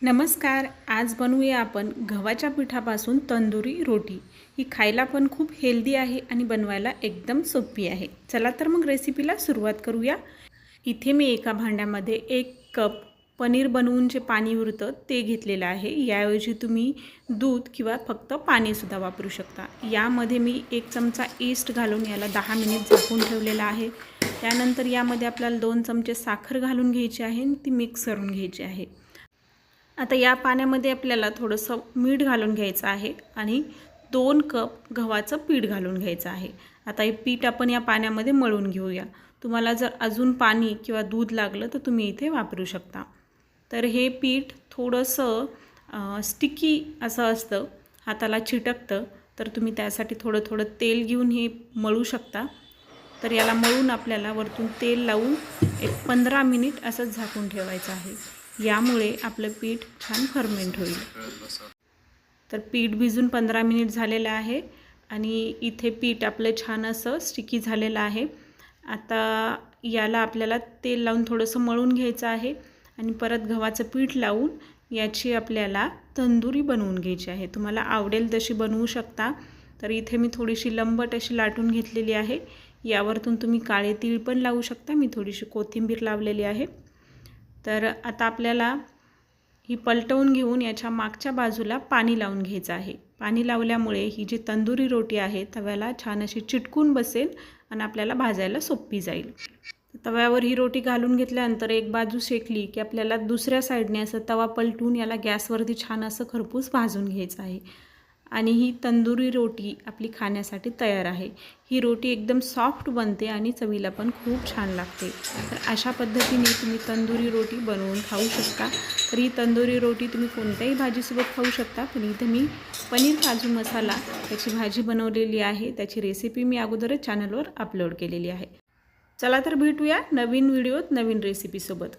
नमस्कार. आज बनवूया आपण गव्हाच्या पिठापासून तंदुरी रोटी. ही खायला पण खूप हेल्दी आहे आणि बनवायला एकदम सोपी आहे. चला तर मग रेसिपीला सुरुवात करूया. इथे मी एका भांड्यामध्ये 1 कप पनीर बनवून जे पाणी उरतं ते घेतलेलं आहे. याऐवजी तुम्ही दूध किंवा फक्त पाणीसुद्धा वापरू शकता. यामध्ये मी 1 चमचा ईस्ट घालून याला 10 मिनिट झाकून ठेवलेलं आहे. त्यानंतर यामध्ये आपल्याला 2 चमचे साखर घालून घ्यायची आहे आणि ती मिक्स करून घ्यायची आहे. आता या पाण्यामध्ये आपल्याला थोडंसं मीठ घालून घ्यायचं आहे आणि 2 कप गव्हाचं पीठ घालून घ्यायचं आहे. आता हे पीठ आपण या पाण्यामध्ये मळून घेऊया. तुम्हाला जर अजून पाणी किंवा दूध लागलं तर तुम्ही इथे वापरू शकता. तर हे पीठ थोडंसं स्टिकी असं असतं, हाताला चिटकतं, तर तुम्ही त्यासाठी थोडं थोडं तेल घेऊन हे मळू शकता. तर याला मळून आपल्याला वरतून तेल लावून एक 15 मिनिट असंच झाकून ठेवायचं आहे. यामुळे आपलं पीठ छान फर्मेंट होईल. तर पीठ भिजून 15 मिनिट झालेलं आहे आणि इथे पीठ आपलं छान असं स्टिकी झालेलं आहे. आता याला आपल्याला तेल लावून थोडंसं मळून घ्यायचं आहे आणि परत गव्हाचं पीठ लावून याची आपल्याला तंदुरी बनवून घ्यायची आहे. तुम्हाला आवडेल तशी बनवू शकता. तर इथे मी थोडीशी लंबट अशी लाटून घेतलेली आहे. यावरतून तुम्ही काळे तीळ पण लावू शकता. मी थोडीशी कोथिंबीर लावलेली आहे. तर आता आपल्याला ही पलटवून घेऊन याच्या मागच्या बाजूला पाणी लावून घ्यायचं आहे. पाणी लावल्यामुळे ही जी तंदुरी रोटी आहे तव्याला छान अशी चिटकून बसेल आणि आपल्याला भाजायला सोपी जाईल. तव्यावर ही रोटी घालून घेतल्यानंतर एक बाजू शेकली की आपल्याला दुसऱ्या साईडने असं तवा पलटून याला गॅसवरती छान असं खरपूस भाजून घ्यायचं आहे आणि ही तंदुरी रोटी आपली खाण्यासाठी तयार आहे. ही रोटी एकदम सॉफ्ट बनते आणि चवीला पण खूप छान लागते. तर अशा पद्धतीने तुम्ही तंदुरी रोटी बनवून खाऊ शकता. तर ही तंदुरी रोटी तुम्ही कोणत्याही भाजीसोबत खाऊ शकता. पण इथे मी पनीर काजू मसाला त्याची भाजी बनवलेली आहे. त्याची रेसिपी मी अगोदरच चॅनलवर अपलोड केलेली आहे. चला तर भेटूया नवीन व्हिडिओत नवीन रेसिपीसोबत.